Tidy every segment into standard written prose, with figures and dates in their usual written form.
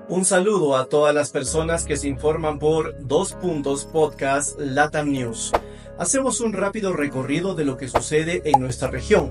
Un saludo a todas las personas que se informan por Dos Puntos Podcast Latam News. Hacemos un rápido recorrido de lo que sucede en nuestra región.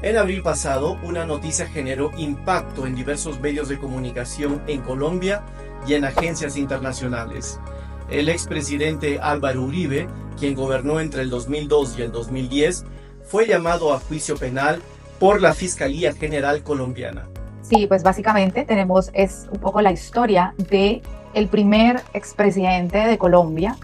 En abril pasado, una noticia generó impacto en diversos medios de comunicación en Colombia y en agencias internacionales. El expresidente Álvaro Uribe, quien gobernó entre el 2002 y el 2010, fue llamado a juicio penal por la Fiscalía General Colombiana. Sí, pues básicamente es un poco la historia de el primer expresidente de Colombia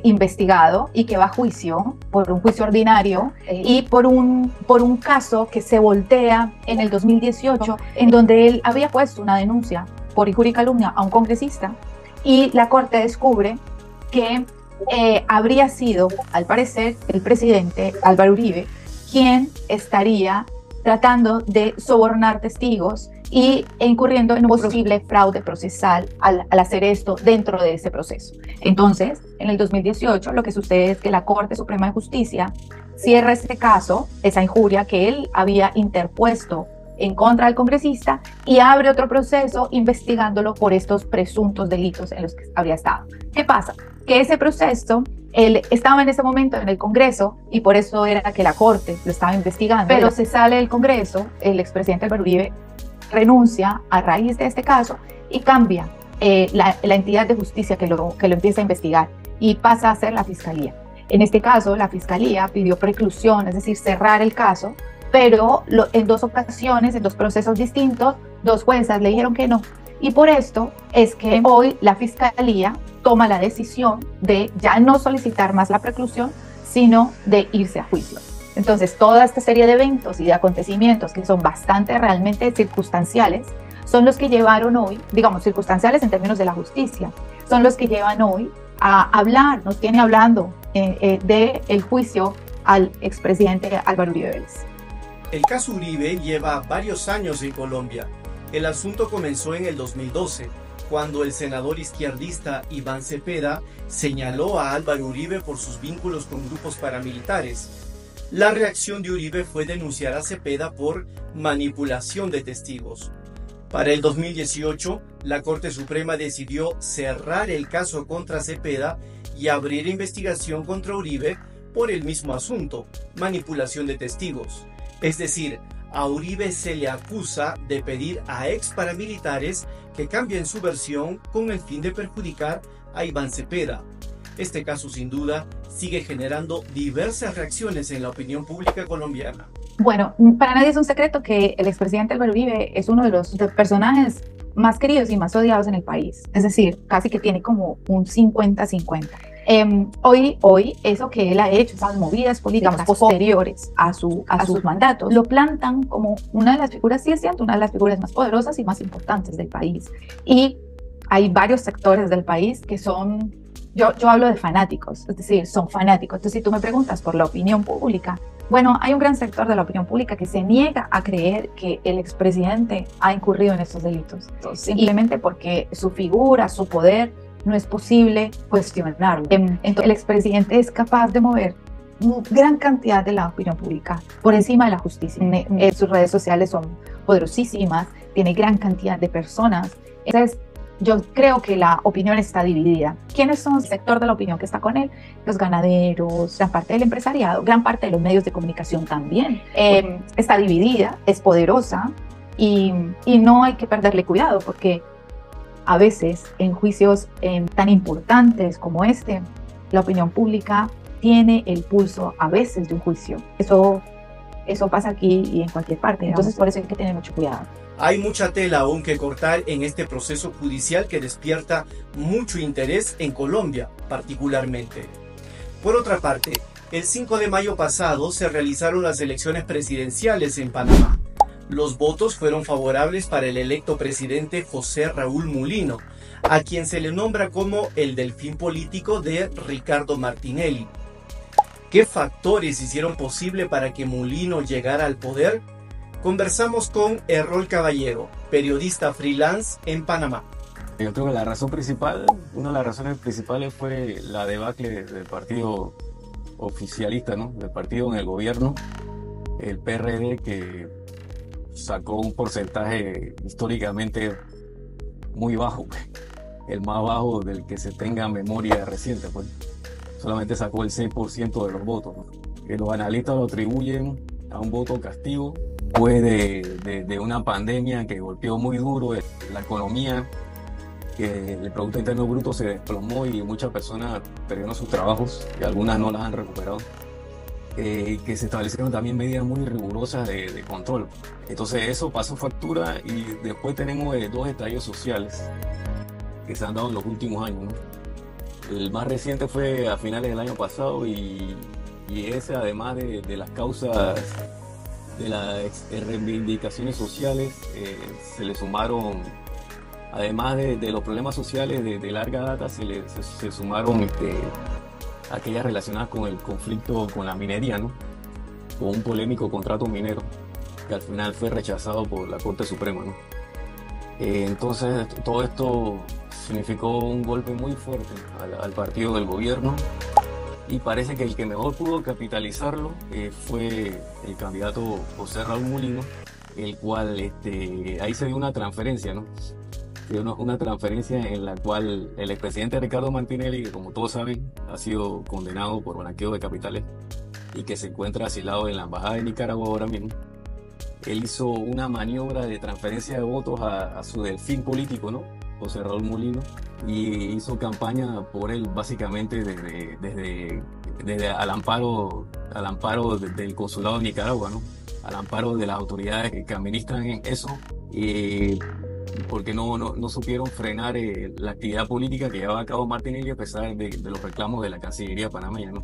investigado y que va a juicio por un juicio ordinario y por un caso que se voltea en el 2018, en donde él había puesto una denuncia por injuria y calumnia a un congresista y la Corte descubre que habría sido, al parecer, el presidente Álvaro Uribe quien estaría tratando de sobornar testigos e incurriendo en un posible fraude procesal al hacer esto dentro de ese proceso. Entonces, en el 2018, lo que sucede es que la Corte Suprema de Justicia cierra este caso, esa injuria que él había interpuesto en contra del congresista, y abre otro proceso investigándolo por estos presuntos delitos en los que había estado. ¿Qué pasa? Que ese proceso, él estaba en ese momento en el Congreso y por eso era que la Corte lo estaba investigando, pero se sale del Congreso, el expresidente Álvaro Uribe renuncia a raíz de este caso y cambia la entidad de justicia que lo empieza a investigar y pasa a ser la Fiscalía. En este caso, la Fiscalía pidió preclusión, es decir, cerrar el caso, pero en dos ocasiones, en dos procesos distintos, dos juezas le dijeron que no. Y por esto es que hoy la Fiscalía toma la decisión de ya no solicitar más la preclusión, sino de irse a juicio. Entonces, toda esta serie de eventos y de acontecimientos que son bastante realmente circunstanciales, son los que llevaron hoy, digamos, circunstanciales en términos de la justicia, son los que llevan hoy a hablar, nos tiene hablando del juicio al expresidente Álvaro Uribe Vélez. El caso Uribe lleva varios años en Colombia. El asunto comenzó en el 2012, cuando el senador izquierdista Iván Cepeda señaló a Álvaro Uribe por sus vínculos con grupos paramilitares. La reacción de Uribe fue denunciar a Cepeda por manipulación de testigos. Para el 2018, la Corte Suprema decidió cerrar el caso contra Cepeda y abrir investigación contra Uribe por el mismo asunto, manipulación de testigos. Es decir, a Uribe se le acusa de pedir a ex paramilitares que cambien su versión con el fin de perjudicar a Iván Cepeda. Este caso, sin duda, sigue generando diversas reacciones en la opinión pública colombiana. Bueno, para nadie es un secreto que el expresidente Álvaro Uribe es uno de los personajes más queridos y más odiados en el país. Es decir, casi que tiene como un 50-50. Hoy eso que él ha hecho, esas movidas políticas posteriores a sus mandatos, lo plantan como una de las figuras, sí es cierto, una de las figuras más poderosas y más importantes del país. Y hay varios sectores del país que son, yo hablo de fanáticos, es decir, son fanáticos. Entonces, si tú me preguntas por la opinión pública, bueno, hay un gran sector de la opinión pública que se niega a creer que el expresidente ha incurrido en estos delitos, simplemente porque su figura, su poder, no es posible cuestionarlo. Entonces, el expresidente es capaz de mover gran cantidad de la opinión pública por encima de la justicia. Sus redes sociales son poderosísimas, tiene gran cantidad de personas. Entonces, yo creo que la opinión está dividida. ¿Quiénes son el sector de la opinión que está con él? Los ganaderos, gran parte del empresariado, gran parte de los medios de comunicación también. Está dividida, es poderosa y no hay que perderle cuidado porque a veces en juicios tan importantes como este, la opinión pública tiene el pulso a veces de un juicio. Eso pasa aquí y en cualquier parte. Entonces, por eso hay que tener mucho cuidado. Hay mucha tela aún que cortar en este proceso judicial que despierta mucho interés en Colombia, particularmente. Por otra parte, el 5 de mayo pasado se realizaron las elecciones presidenciales en Panamá. Los votos fueron favorables para el electo presidente José Raúl Mulino, a quien se le nombra como el delfín político de Ricardo Martinelli. ¿Qué factores hicieron posible para que Mulino llegara al poder? Conversamos con Errol Caballero, periodista freelance en Panamá. Yo creo que una de las razones principales fue la debacle del partido oficialista, ¿no? Del partido en el gobierno, el PRD, que sacó un porcentaje históricamente muy bajo, pues, el más bajo del que se tenga memoria reciente, pues. Solamente sacó el 6% de los votos, ¿no? Que los analistas lo atribuyen a un voto castigo, pues de una pandemia que golpeó muy duro la economía, que el Producto Interno Bruto se desplomó y muchas personas perdieron sus trabajos y algunas no las han recuperado. Que se establecieron también medidas muy rigurosas de control. Entonces eso pasó factura y después tenemos dos estallidos sociales que se han dado en los últimos años, ¿no? El más reciente fue a finales del año pasado y ese, además de las causas de las reivindicaciones sociales, se le sumaron, además de los problemas sociales de larga data, se sumaron aquellas relacionadas con el conflicto con la minería, ¿no? Con un polémico contrato minero que al final fue rechazado por la Corte Suprema, ¿no? Entonces todo esto significó un golpe muy fuerte al partido del gobierno y parece que el que mejor pudo capitalizarlo fue el candidato José Raúl Mulino, el cual ahí se dio una transferencia, ¿no? Una transferencia en la cual el expresidente Ricardo Martinelli, que como todos saben ha sido condenado por blanqueo de capitales y que se encuentra asilado en la embajada de Nicaragua ahora mismo, él hizo una maniobra de transferencia de votos a su delfín político, ¿no? José Raúl Mulino, y hizo campaña por él básicamente desde al amparo del consulado de Nicaragua, ¿no? Al amparo de las autoridades que administran en eso, porque no supieron frenar la actividad política que llevaba a cabo Martinelli a pesar de los reclamos de la Cancillería panameña, ¿no?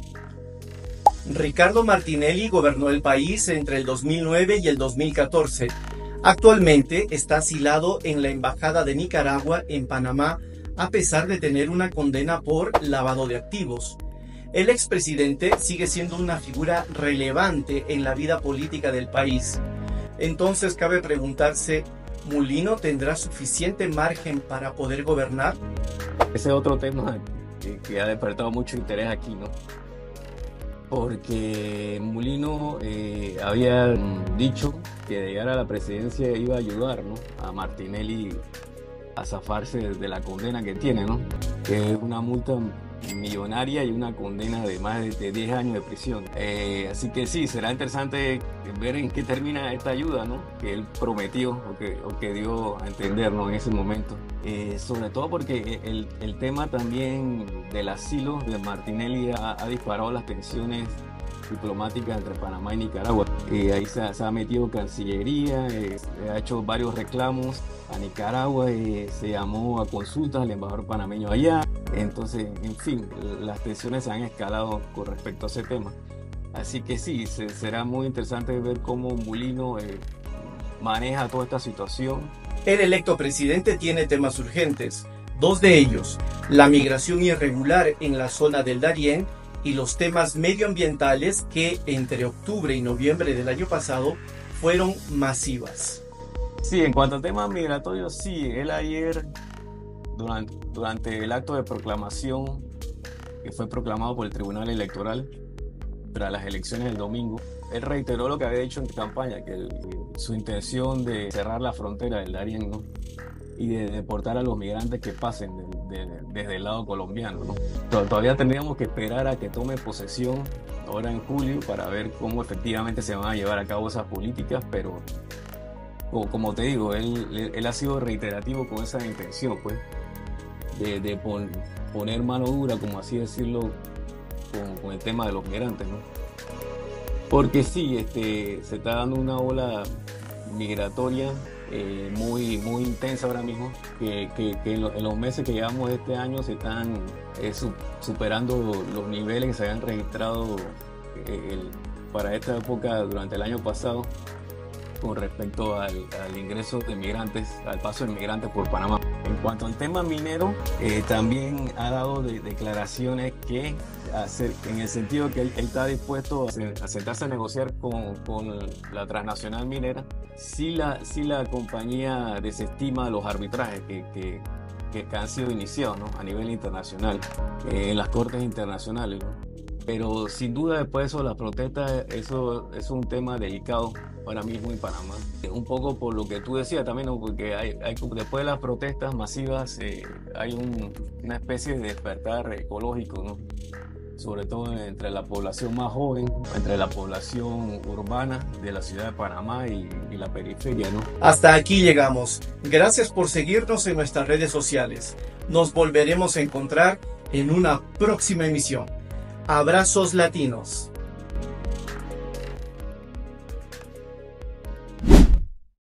Ricardo Martinelli gobernó el país entre el 2009 y el 2014. Actualmente está asilado en la Embajada de Nicaragua en Panamá, a pesar de tener una condena por lavado de activos. El expresidente sigue siendo una figura relevante en la vida política del país. Entonces cabe preguntarse, ¿Mulino tendrá suficiente margen para poder gobernar? Ese es otro tema que ha despertado mucho interés aquí, ¿no? Porque Mulino había dicho que de llegar a la presidencia iba a ayudar, ¿no?, a Martinelli a zafarse de la condena que tiene, ¿no? Que es una multa millonaria y una condena de más de 10 años de prisión. Así que sí, será interesante ver en qué termina esta ayuda, ¿no?, que él prometió o que dio a entender, ¿no?, en ese momento. Sobre todo porque el tema también del asilo de Martinelli ha disparado las tensiones diplomáticas entre Panamá y Nicaragua. Ahí se ha metido Cancillería, ha hecho varios reclamos a Nicaragua, se llamó a consultas al embajador panameño allá. Entonces, en fin, las tensiones se han escalado con respecto a ese tema. Así que sí, será muy interesante ver cómo Mulino maneja toda esta situación. El electo presidente tiene temas urgentes, dos de ellos, la migración irregular en la zona del Darién y los temas medioambientales que entre octubre y noviembre del año pasado fueron masivas. Sí, en cuanto a temas migratorios, sí, él ayer, durante el acto de proclamación que fue proclamado por el Tribunal Electoral tras las elecciones del domingo, él reiteró lo que había dicho en campaña, que su intención de cerrar la frontera del Darién, ¿no?, y de deportar a los migrantes que pasen desde el lado colombiano, ¿no? Todavía tendríamos que esperar a que tome posesión ahora en julio para ver cómo efectivamente se van a llevar a cabo esas políticas, pero como te digo, él ha sido reiterativo con esa intención, pues, de poner mano dura, como así decirlo, con el tema de los migrantes, ¿no? Porque sí, se está dando una ola migratoria muy intensa ahora mismo, que en los meses que llevamos este año se están superando los niveles que se habían registrado para esta época durante el año pasado con respecto al ingreso de migrantes, al paso de migrantes por Panamá. En cuanto al tema minero, también ha dado declaraciones que en el sentido que él está dispuesto a sentarse a negociar con la transnacional minera si la compañía desestima los arbitrajes que han sido iniciados, ¿no?, a nivel internacional, en las cortes internacionales, ¿no? Pero sin duda después de eso, las protestas, eso es un tema delicado ahora mismo en Panamá. Un poco por lo que tú decías también, ¿no? Porque después de las protestas masivas hay una especie de despertar ecológico, ¿no? Sobre todo entre la población más joven, entre la población urbana de la ciudad de Panamá y la periferia, ¿no? Hasta aquí llegamos. Gracias por seguirnos en nuestras redes sociales. Nos volveremos a encontrar en una próxima emisión. Abrazos latinos.